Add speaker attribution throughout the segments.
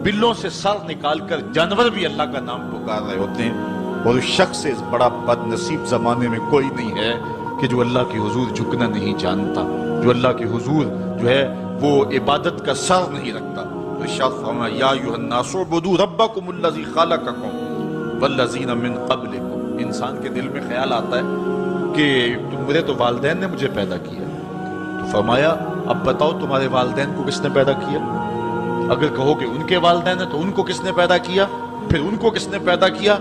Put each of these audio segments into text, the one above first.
Speaker 1: बिल्लों से सर निकाल कर जानवर भी अल्लाह का नाम पुकार रहे होते हैं। और उस शख्स से बड़ा बदनसीब जमाने में कोई नहीं है कि जो अल्लाह के हुजूर झुकना नहीं जानता, जो अल्लाह के हुजूर जो है वो इबादत का सर नहीं रखता। तो इरशाद फरमाया या अय्युहन्नासु उबुदू रब्बकुमुल्लज़ी खलक़कुम वल्लज़ीना मिन क़ब्लिकुम। इंसान के दिल में ख्याल आता है कि मेरे तो वालिदैन ने मुझे पैदा किया, तो फरमाया अब बताओ तुम्हारे वालिदैन को किसने पैदा किया? अगर कहो कि उनके वालिदैन है तो उनको किसने पैदा किया, फिर उनको किसने पैदा किया?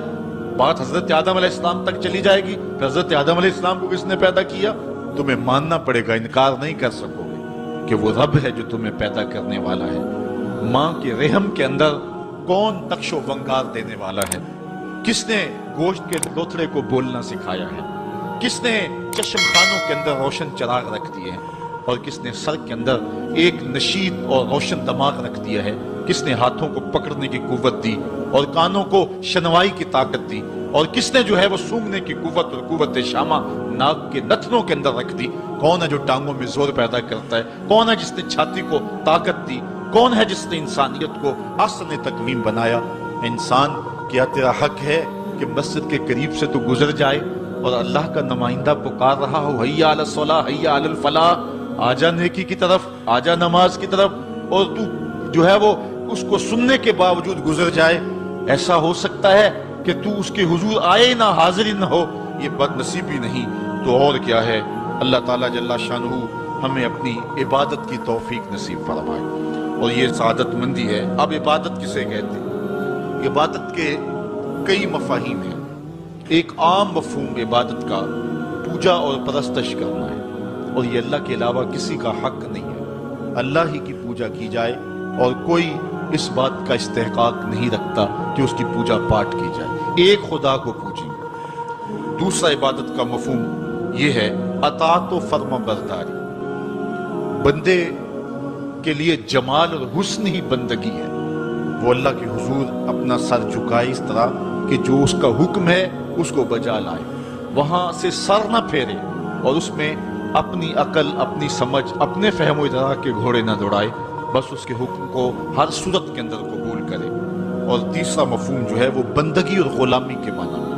Speaker 1: बात हजरत आदम अलैहिस्सलाम तक चली जाएगी, फिर हजरत आदम अलैहिस्सलाम को किसने पैदा किया? तुम्हें मानना पड़ेगा, इनकार नहीं कर सकोगे कि वो रब है जो तुम्हें पैदा करने वाला है। माँ के रहम के अंदर कौन नक्शो वंगार देने वाला है? किसने गोश्त के लोथड़े को बोलना सिखाया है? किसने चश्मखानों के अंदर रोशन चिराग रख दिए हैं? और किसने सर के अंदर एक नशीद और रोशन दिमाग रख दिया है? किसने हाथों को पकड़ने की कुव्वत दी और कानों को शनवाई की ताकत दी? और किसने जो है वो सूंघने की कुव्वत और कुव्वत शामा नाक के नथनों के अंदर रख दी? कौन है जो टांगों में जोर पैदा करता है? कौन है जिसने छाती को ताकत दी? कौन है जिसने इंसानियत को हसन तकवीम बनाया? इंसान, क्या तेरा हक है कि मस्जिद के करीब से तू गुजर जाए और अल्लाह का नुमाइंदा पुकार रहा हो हय्या अलस सलाह हय्या अलल फलाह, आजा नेकी की तरफ, आजा नमाज की तरफ, और तू जो है वो उसको सुनने के बावजूद गुजर जाए? ऐसा हो सकता है कि तू उसके हुजूर आए ना, हाजिर न हो? ये बदनसीबी नहीं तो और क्या है। अल्लाह ताला जल्ला शानुहु हमें अपनी इबादत की तौफीक नसीब फरमाए और ये सादतमंदी है। अब इबादत किसे कहते हैं? इबादत के कई मफाहीम हैं। एक आम मफहूम इबादत का पूजा और परस्तश करना है, और ये अल्लाह के अलावा किसी का हक नहीं है। अल्लाह ही की पूजा की जाए और कोई इस बात का इस्तेहकाक नहीं रखता कि उसकी पूजा पाठ की जाए। एक खुदा को पूजेंगे। दूसरा इबादत का मफहूम ये है अताअत व फर्मा बरदारी। बंदे के लिए जमाल और हुस्न ही बंदगी है। वो अल्लाह के हुजूर अपना सर झुकाए इस तरह कि जो उसका हुक्म है उसको बजा लाए, वहां से सर न फेरे और उसमें अपनी अकल, अपनी समझ, अपने फहमो इदराक के घोड़े न दौड़ाए, बस उसके हुक्म को हर सूरत के अंदर कबूल करे। और तीसरा मफहूम जो है वो बंदगी और गुलामी के माना में,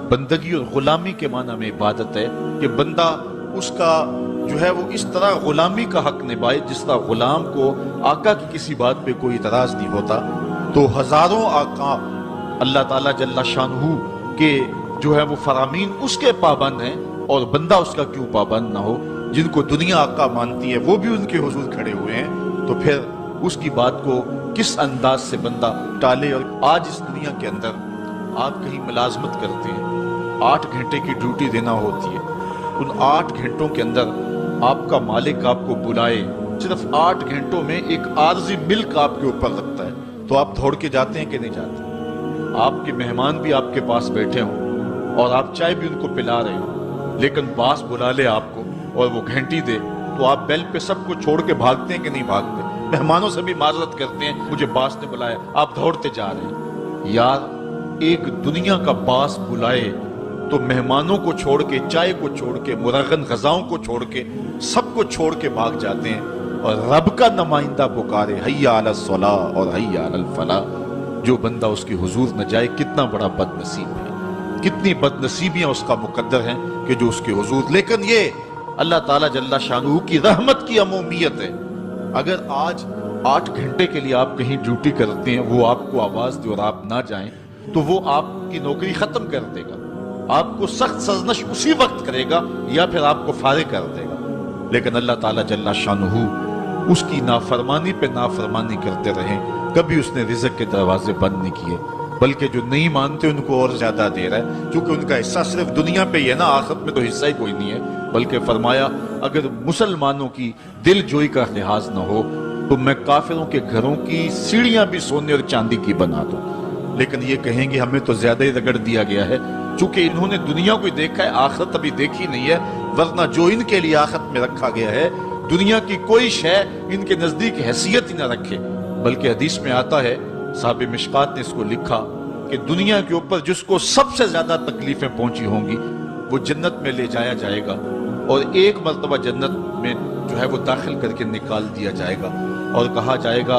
Speaker 1: बंदगी और गुलामी के माना में इबादत है कि बंदा उसका जो है वो इस तरह गुलामी का हक निभाए जिस तरह गुलाम को आका की किसी बात पे कोई इतराज नहीं होता। तो हजारों आका अल्लाह ताला जल्ला शानुहु के जो है वो फरामीन उसके पाबंद हैं, और बंदा उसका क्यों पाबंद ना हो? जिनको दुनिया आका मानती है वो भी उनके हुजूर खड़े हुए हैं, तो फिर उसकी बात को किस अंदाज से बंदा टाले। और आज इस दुनिया के अंदर आप कहीं मुलाजमत करते हैं, 8 घंटे की ड्यूटी देना होती है। उन 8 घंटों के अंदर आपका मालिक आपको बुलाए, सिर्फ 8 घंटों में एक आर्जी मिल्क आपके ऊपर रखता है, तो आप दौड़ के जाते हैं कि नहीं जाते? आपके मेहमान भी आपके पास बैठे हों और आप चाय भी उनको पिला रहे हो, लेकिन बास बुला ले आपको और वो घंटी दे, तो आप बेल पे सबको छोड़ के भागते हैं कि नहीं भागते? मेहमानों से भी माजरत करते हैं, मुझे बास ने बुलाया, आप दौड़ते जा रहे हैं। यार, एक दुनिया का बास बुलाए तो मेहमानों को छोड़ के, चाय को छोड़ के, मुरगन गजाओं को छोड़ के, सबको छोड़ के भाग जाते हैं। और रब का नुमाइंदा पुकारे हय्या अलस सलाह और हय्या अलल फलाह, जो बंदा उसके हुजूर न जाए, कितना बड़ा बदनसीब है, कितनी बदनसीबियां उसका मुकद्दर हैं कि जो उसके हुजूर। लेकिन ये अल्लाह ताला जल्ला शानुहु की रहमत की अमूमियत है। अगर आज 8 घंटे के लिए आप कहीं ड्यूटी करते हैं, वो आपको आवाज दे और आप ना जाएं, तो वो आपकी नौकरी खत्म कर देगा, आपको सख्त सजनश उसी वक्त करेगा या फिर आपको फारिग कर देगा। लेकिन अल्लाह ताला जल्ला शानुहु उसकी नाफरमानी पे नाफरमानी करते रहे, कभी उसने रिज़्क़ के दरवाजे बंद नहीं किए, बल्कि जो नहीं मानते उनको और ज्यादा दे रहा है, क्योंकि उनका हिस्सा सिर्फ दुनिया पे ही है ना, आखिरत में तो हिस्सा ही कोई नहीं है। बल्कि फरमाया अगर मुसलमानों की दिल जोई का लिहाज न हो तो मैं काफिरों के घरों की सीढ़ियां भी सोने और चांदी की बना दूं। लेकिन ये कहेंगे हमें तो ज्यादा ही रगड़ दिया गया है, चूंकि इन्होंने दुनिया को देखा है, आखिरत अभी देखी नहीं है। वरना जो इनके लिए आखिरत में रखा गया है, दुनिया की कोई शय इनके नजदीक हैसियत ही ना रखे। बल्कि हदीस में आता है, साहिब मिशकात ने इसको लिखा कि दुनिया के ऊपर जिसको सबसे ज्यादा तकलीफें पहुंची होंगी वो जन्नत में ले जाया जाएगा और एक मर्तबा जन्नत में जो है वो दाखिल करके निकाल दिया जाएगा और कहा जाएगा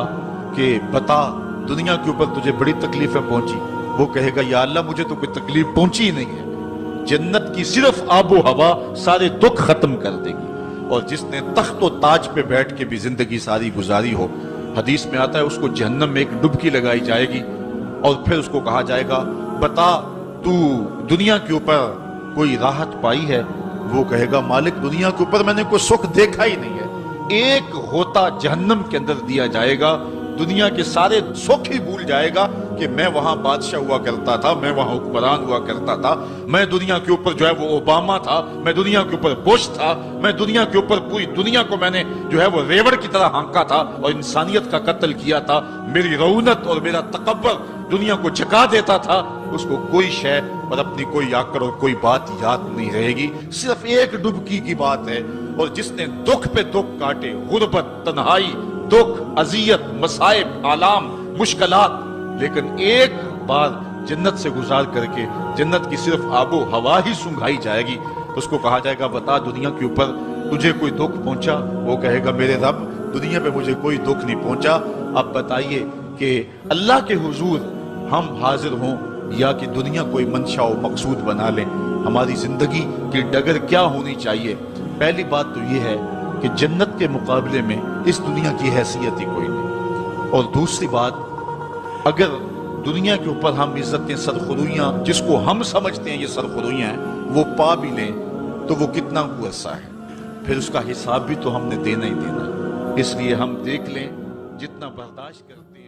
Speaker 1: کہ بتا دنیا کے اوپر تجھے بڑی تکلیفیں پہنچی، وہ کہے گا یا اللہ مجھے تو کوئی تکلیف پہنچی ہی نہیں ہے، جنت کی صرف آب و ہوا سارے دکھ ختم کر دے گی۔ اور جس نے تخت و تاج پہ بیٹھ کے بھی زندگی ساری گزاری ہو، حدیث میں آتا ہے اس کو جہنم میں ایک ڈبکی لگائی جائے گی اور پھر اس کو کہا جائے گا بتا تو دنیا کے اوپر کوئی راحت پائی ہے؟ وہ کہے گا مالک دنیا کے اوپر میں نے کوئی سکھ دیکھا ہی نہیں ہے۔ ایک ہوتا جہنم کے اندر دیا جائے گا، دنیا کے سارے سکھ ہی بھول جائے گا کہ میں وہاں بادشاہ ہوا کرتا تھا، میں وہاں حکمران ہوا کرتا تھا، میں دنیا کے اوپر جو ہے وہ اوباما تھا، میں دنیا کے اوپر بش تھا، میں دنیا کے اوپر پوری دنیا کو میں نے جو ہے وہ ریوڑ کی طرح ہانکا تھا اور انسانیت کا قتل کیا تھا، میری رونت اور میرا تکبر دنیا کو جھکا دیتا تھا۔ اس کو کوئی شے اور اپنی کوئی آکر اور کوئی بات یاد نہیں رہے گی، صرف ایک ڈبکی کی بات ہے۔ اور جس نے دکھ پہ دکھ کاٹے، غربت، تنہائی، دکھ، اذیت، مصائب، آلام، مشکلات، لیکن ایک بار جنت سے گزار کر کے جنت کی صرف آب و ہوا ہی سونگھائی جائے گی، اس کو کہا جائے گا بتا دنیا کے اوپر تجھے کوئی دکھ پہنچا؟ وہ کہے گا میرے رب دنیا پہ مجھے کوئی دکھ نہیں پہنچا۔ اب بتائیے کہ اللہ کے حضور ہم حاضر ہوں یا کہ دنیا کوئی منشا و مقصود بنا لیں؟ ہماری زندگی کی ڈگر کیا ہونی چاہیے؟ پہلی بات تو یہ ہے کہ جنت کے مقابلے میں اس دنیا کی حیثیت ہی کوئی نہیں۔ اور دوسری بات، اگر دنیا کے اوپر ہم عزتیں، سرخرویاں جس کو ہم سمجھتے ہیں یہ سرخرویاں ہیں، وہ پا بھی لیں تو وہ کتنا عرصہ ہے، پھر اس کا حساب بھی تو ہم نے دینا ہی دینا ہے۔ اس لیے ہم دیکھ لیں جتنا برداشت کرتے ہیں